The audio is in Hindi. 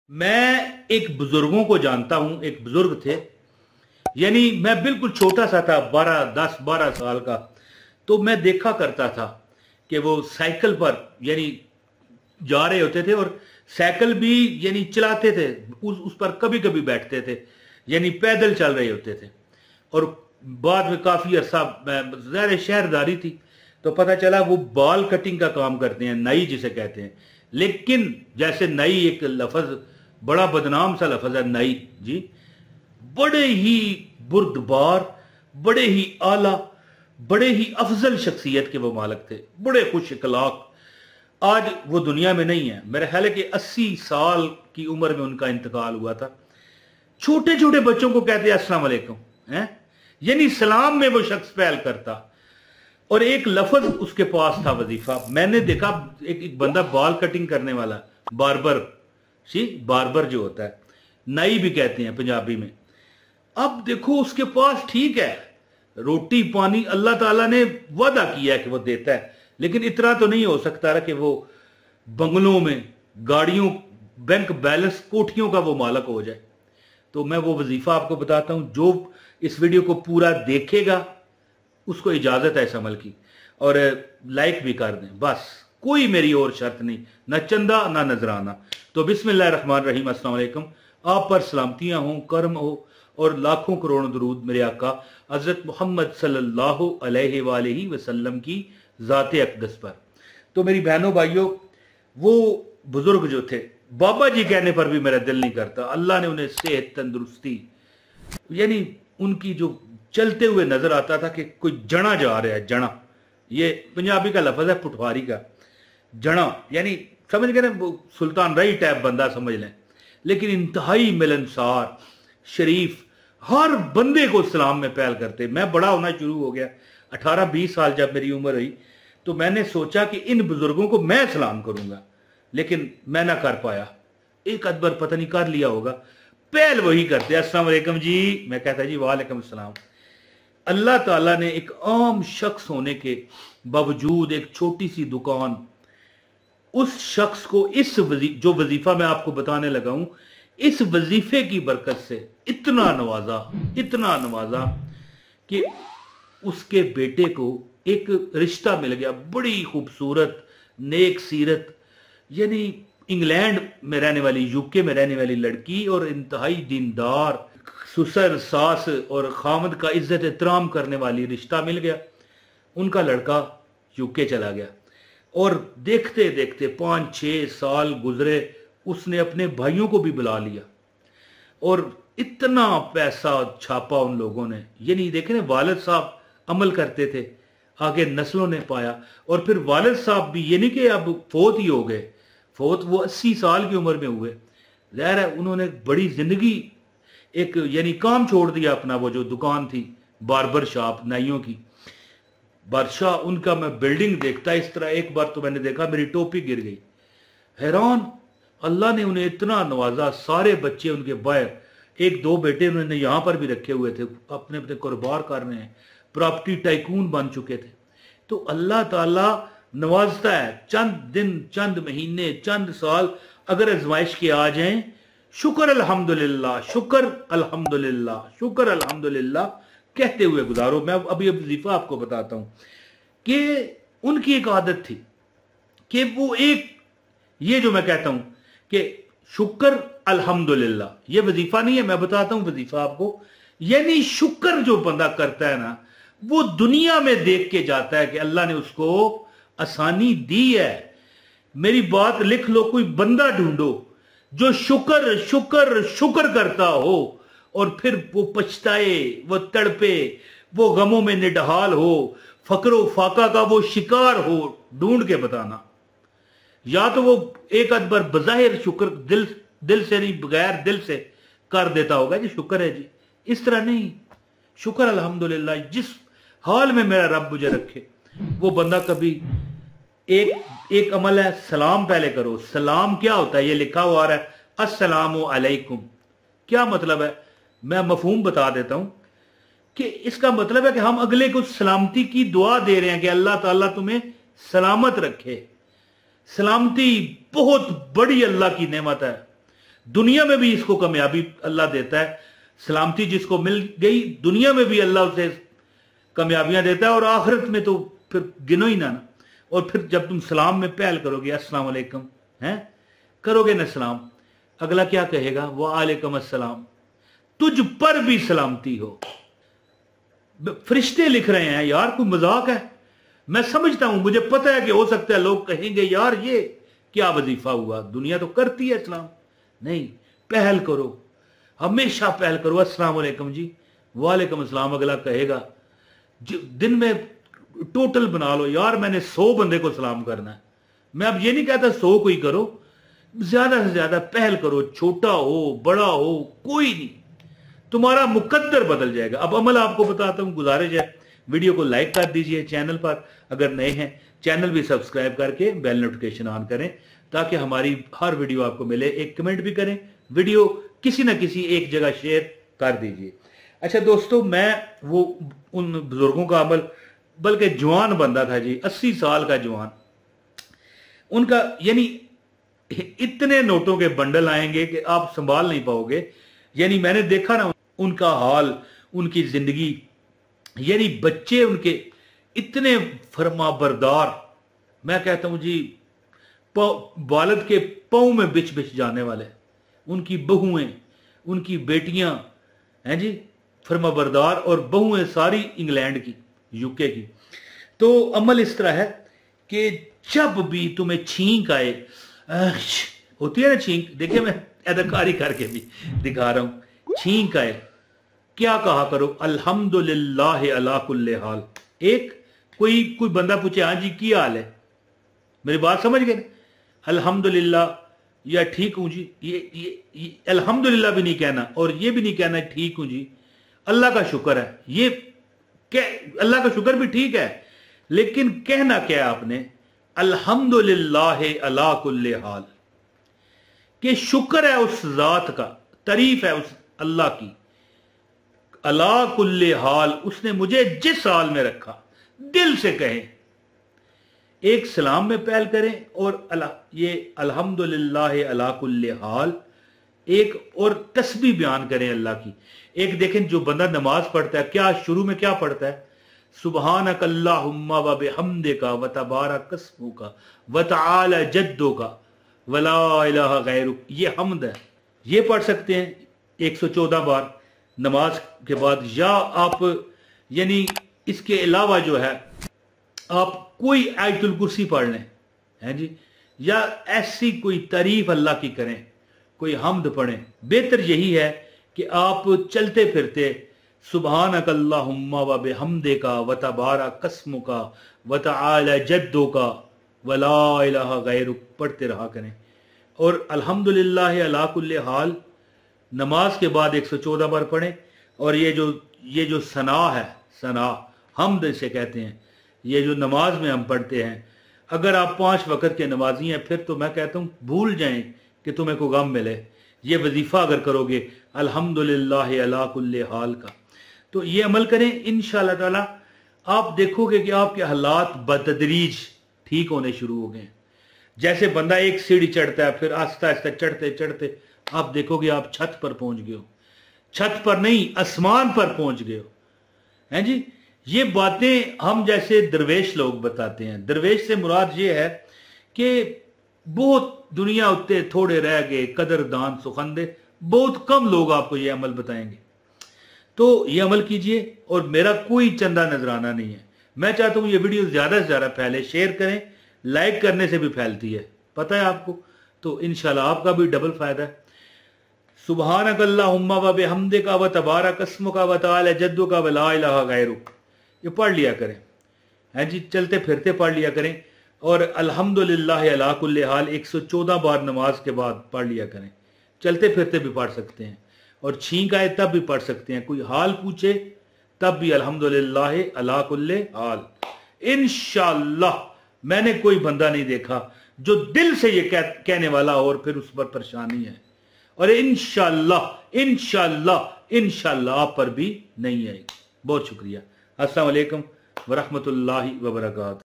मैं एक बुजुर्गों को जानता हूं। एक बुजुर्ग थे, यानी मैं बिल्कुल छोटा सा था, 10-12 साल का। तो मैं देखा करता था कि वो साइकिल पर यानी जा रहे होते थे और साइकिल भी यानी चलाते थे, उस पर कभी कभी बैठते थे, यानी पैदल चल रहे होते थे। और बाद में काफी अरसा ज्यादा शहरदारी थी तो पता चला वो बाल कटिंग का काम करते हैं, नाई जिसे कहते हैं। लेकिन जैसे नाई एक लफज बड़ा बदनाम सा लफज है, नाई जी, बड़े ही बुर्दबार, बड़े ही आला, बड़े ही अफजल शख्सियत के वो मालिक थे, बड़े खुश इखलाक। आज वो दुनिया में नहीं है। मेरा ख्याल है कि 80 साल की उम्र में उनका इंतकाल हुआ था। छोटे छोटे बच्चों को कहते अस्सलाम वालेकुम हैं, यानी सलाम में वो शख्स पहल करता। और एक लफ्ज उसके पास था वजीफा। मैंने देखा एक बंदा बाल कटिंग करने वाला, बार्बर, बार्बर जो होता है, नाई भी कहते हैं पंजाबी में। अब देखो उसके पास ठीक है, रोटी पानी अल्लाह ताला ने वादा किया है कि वो देता है, लेकिन इतना तो नहीं हो सकता कि वो बंगलों में, गाड़ियों, बैंक बैलेंस, कोठियों का वो मालिक हो जाए। तो मैं वो वजीफा आपको बताता हूं, जो इस वीडियो को पूरा देखेगा उसको इजाजत है इस अमल की, और लाइक भी कर दें, बस कोई मेरी और शर्त नहीं, न चंदा ना नजराना। तो बिस्मिल्लाहिर्रहमानिर्रहीम, अस्सलाम वालेकुम। आप पर सलामतियां हों, करम हो और लाखों करोड़ों दरूद मेरे आका हजरत मोहम्मद सल्लल्लाहु अलैहि वसल्लम की ज़ाते अक़दस पर। तो मेरी बहनों भाइयों, वो बुजुर्ग जो थे, बाबा जी कहने पर भी मेरा दिल नहीं करता। अल्लाह ने उन्हें सेहत, तंदुरुस्ती, यानी उनकी जो चलते हुए नजर आता था कि कोई जड़ा जा रहा है। जड़ा, ये पंजाबी का लफ्ज है, पुठवारी का। जड़ा यानी समझ गए ना, सुल्तान रही टाइप बंदा समझ लें, लेकिन इंतहाई मिलनसार, शरीफ, हर बंदे को इस्लाम में पहल करते। मैं बड़ा होना शुरू हो गया, 18-20 साल जब मेरी उम्र हुई तो मैंने सोचा कि इन बुजुर्गों को मैं सलाम करूंगा, लेकिन मैं ना कर पाया। एक अदबर पता नहीं कर लिया होगा, पहल वही करते, अस्सलाम वालेकुम जी, मैं कहता जी वालेकुम सलाम। अल्लाह ताला ने एक आम शख्स होने के बावजूद, एक छोटी सी दुकान, उस शख्स को जो वजीफा मैं आपको बताने लगा हूं, इस वजीफे की बरकत से इतना नवाजा कि उसके बेटे को एक रिश्ता मिल गया। बड़ी खूबसूरत, नेक सीरत, यानी इंग्लैंड में रहने वाली, यूके में रहने वाली लड़की, और इंतहाई दीनदार, ससुर, सास और खामद का इज्जत एहतराम करने वाली रिश्ता मिल गया। उनका लड़का यूके चला गया और देखते देखते 5-6 साल गुजरे, उसने अपने भाइयों को भी बुला लिया और इतना पैसा छापा उन लोगों ने। ये नहीं देखे ना, वालिद साहब अमल करते थे, आगे नस्लों ने पाया। और फिर वालिद साहब भी, ये नहीं कि अब फोत ही हो गए, फोत वो 80 साल की उम्र में हुए। ज़ाहिर है उन्होंने बड़ी जिंदगी, एक यानी काम छोड़ दिया अपना, वो जो दुकान थी बार्बर शॉप, नाइयों की। बादशाह उनका, मैं बिल्डिंग देखता इस तरह, एक बार तो मैंने देखा मेरी टोपी गिर गई। हैरान, अल्लाह ने उन्हें इतना नवाजा। सारे बच्चे उनके बाहर, 1-2 बेटे उन्होंने यहां पर भी रखे हुए थे, अपने अपने कारोबार कर रहे हैं, प्रॉपर्टी टाइकून बन चुके थे। तो अल्लाह ताला नवाजता है। चंद दिन, चंद महीने, चंद साल अगर आजमाइश के आ जाएं, शुक्र अल्हम्दुलिल्लाह, शुक्र अल्हम्दुलिल्लाह, शुक्र अल्हम्दुलिल्लाह कहते हुए गुजारो। मैं अभी वजीफा आपको बताता हूं कि उनकी एक आदत थी कि वो एक, ये जो मैं कहता हूं कि शुक्र अल्हम्दुलिल्लाह, ये वजीफा नहीं है, मैं बताता हूं वजीफा आपको। यानी शुक्र जो बंदा करता है ना, वो दुनिया में देख के जाता है कि अल्लाह ने उसको आसानी दी है। मेरी बात लिख लो, कोई बंदा ढूंढो जो शुक्र शुक्र शुक्र करता हो और फिर वो पछताए, वो तड़पे, वो गमों में निडहाल हो, फकरो फाका का वो शिकार हो, ढूंढ के बताना। या तो वो एक अदबर बजाहिर शुक्र दिल से नहीं, बगैर दिल से कर देता होगा जी शुक्र है जी, इस तरह नहीं। शुक्र अल्हम्दुलिल्लाह, जिस हाल में मेरा रब मुझे रखे, वो बंदा कभी एक अमल है, सलाम पहले करो। सलाम क्या होता है? ये लिखा हुआ आ रहा है अस्सलामु अलैकुम, क्या मतलब है? मैं मफहूम बता देता हूं कि इसका मतलब है कि हम अगले को सलामती की दुआ दे रहे हैं कि अल्लाह ताला तुम्हें सलामत रखे। सलामती बहुत बड़ी अल्लाह की नेमत है, दुनिया में भी इसको कामयाबी अल्लाह देता है। सलामती जिसको मिल गई दुनिया में भी अल्लाह उसे कामयाबियां देता है, और आखिरत में तो फिर गिनो ही ना। और फिर जब तुम सलाम में पहल करोगे, अस्सलाम वालेकुम हैं करोगे ना सलाम, अगला क्या कहेगा? वालेकुम अस्सलाम, तुझ पर भी सलामती हो। फरिश्ते लिख रहे हैं यार, कोई मजाक है? मैं समझता हूं, मुझे पता है कि हो सकता है लोग कहेंगे यार ये क्या वजीफा हुआ, दुनिया तो करती है सलाम। नहीं, पहल करो, हमेशा पहल करो। अस्सलाम वालेकुम जी, वालेकुम अस्सलाम, अगला कहेगा। दिन में टोटल बना लो यार, मैंने 100 बंदे को सलाम करना है। मैं अब ये नहीं कहता 100 को ही करो, ज्यादा से ज्यादा पहल करो, छोटा हो बड़ा हो कोई नहीं, तुम्हारा मुकद्दर बदल जाएगा। अब अमल आपको बताता हूं, गुजारिश है वीडियो को लाइक कर दीजिए, चैनल पर अगर नए हैं चैनल भी सब्सक्राइब करके बेल नोटिफिकेशन ऑन करें ताकि हमारी हर वीडियो आपको मिले। एक कमेंट भी करें, वीडियो किसी ना किसी एक जगह शेयर कर दीजिए। अच्छा दोस्तों, मैं वो उन बुजुर्गों का अमल, बल्कि जवान बंदा था जी, 80 साल का जवान, उनका यानी इतने नोटों के बंडल आएंगे कि आप संभाल नहीं पाओगे। यानी मैंने देखा ना उनका हाल, उनकी जिंदगी, यानी बच्चे उनके इतने फरमाबरदार, मैं कहता हूं जी वालिद के पांव में बिछ बिछ जाने वाले, उनकी बहुएं, उनकी बेटियां हैं जी फरमाबरदार, और बहुएं सारी इंग्लैंड की, यूके की। तो अमल इस तरह है कि जब भी तुम्हें छींक आए, होती है ना छींक, देखिए मैं अदाकारी करके भी दिखा रहा हूं, छींक आए क्या कहा करो? अल्हम्दुलिल्लाह अला कुल्ले हाल। एक कोई बंदा पूछे हाँ जी क्या हाल है, मेरी बात समझ गए? अल्हम्दुलिल्लाह या ठीक हूं जी, ये अल्हम्दुलिल्लाह भी नहीं कहना और ये भी नहीं कहना ठीक हूं जी, अल्लाह का शुक्र है। ये अल्लाह का शुक्र भी ठीक है, लेकिन कहना क्या है आपने? अल्हम्दुलिल्लाह अला कुल्ले हाल, कि शुक्र है उस जात का, तारीफ है उस अल्लाह की, अला कुल्ले हाल, उसने मुझे जिस हाल में रखा। दिल से कहें, एक सलाम में पहल करें, और ये अल्हम्दुलिल्लाह अला कुल्ले हाल, एक और तस्बीह बयान करें अल्लाह की। एक देखें जो बंदा नमाज पढ़ता है, क्या शुरू में क्या पढ़ता है? सुबहानक अल्लाहुम्मा व बिहम्दिका व तबारक अस्मुका व तआला जद्दुका व ला इलाहा गैरुक, ये हम्द है। ये पढ़ सकते हैं 114 बार नमाज के बाद। या आप यानी इसके अलावा जो है आप कोई आयतुल कुर्सी पढ़ लें, हैं जी, या ऐसी कोई तारीफ अल्लाह की करें, कोई हम्द पढ़ें। बेहतर यही है कि आप चलते फिरते सुबहानक अल्लाहुम्मा व बिहम्दिका व तबारक अस्मुका व तआला जद्दुका व ला इलाहा गैरुक पढ़ते रहा करें। और अल्हम्दुलिल्लाह अला कुल्ले हाल नमाज के बाद 114 बार पढ़ें। और ये जो सना है, सना हम्द इसे कहते हैं, ये जो नमाज में हम पढ़ते हैं, अगर आप 5 वक्त के नमाजी हैं फिर तो मैं कहता हूँ भूल जाएं कि तुम्हें कोई गम मिले। ये वजीफा अगर करोगे अल्हम्दुलिल्लाह अला कुल्ले हाल का, तो ये अमल करें, इंशाअल्लाह ताला आप देखोगे कि आपके हालात बतदरीज ठीक होने शुरू हो गए। जैसे बंदा एक सीढ़ी चढ़ता है, फिर आस्ता आस्ता चढ़ते चढ़ते आप देखोगे आप छत पर पहुंच गए हो, छत पर नहीं आसमान पर पहुंच गए हो, हैं जी। ये बातें हम जैसे दरवेश लोग बताते हैं। दरवेश से मुराद ये है कि बहुत दुनिया उत्ते थोड़े रह गए, कदरदान सुखंदे, बहुत कम लोग आपको ये अमल बताएंगे। तो ये अमल कीजिए, और मेरा कोई चंदा नजराना नहीं है। मैं चाहता हूं ये वीडियो ज्यादा से ज्यादा फैले, शेयर करें, लाइक करने से भी फैलती है, पता है आपको। तो इंशाल्लाह आपका भी डबल फायदा है। सुबहानक अल्लाहुम्मा व बिहम्दिका व तबारक अस्मुका व तआला जद्दुका व ला इलाहा गैरुक, ये पढ़ लिया करें, हैं जी, चलते फिरते पढ़ लिया करें। और अल्हम्दुलिल्लाह अला कुल्ले हाल 114 बार नमाज के बाद पढ़ लिया करें। चलते फिरते भी पढ़ सकते हैं, और छींक आए तब भी पढ़ सकते हैं, कोई हाल पूछे तब भी अल्हम्दुलिल्लाह अला कुल्ले हाल। इंशाअल्लाह मैंने कोई बंदा नहीं देखा जो दिल से ये कहने वाला और फिर उस पर परेशानी है, और इंशाअल्लाह इंशाअल्लाह इंशाअल्लाह आप पर भी नहीं आएगी। बहुत शुक्रिया। अस्सलाम वालेकुम व रहमतुल्लाहि व बरकातहू।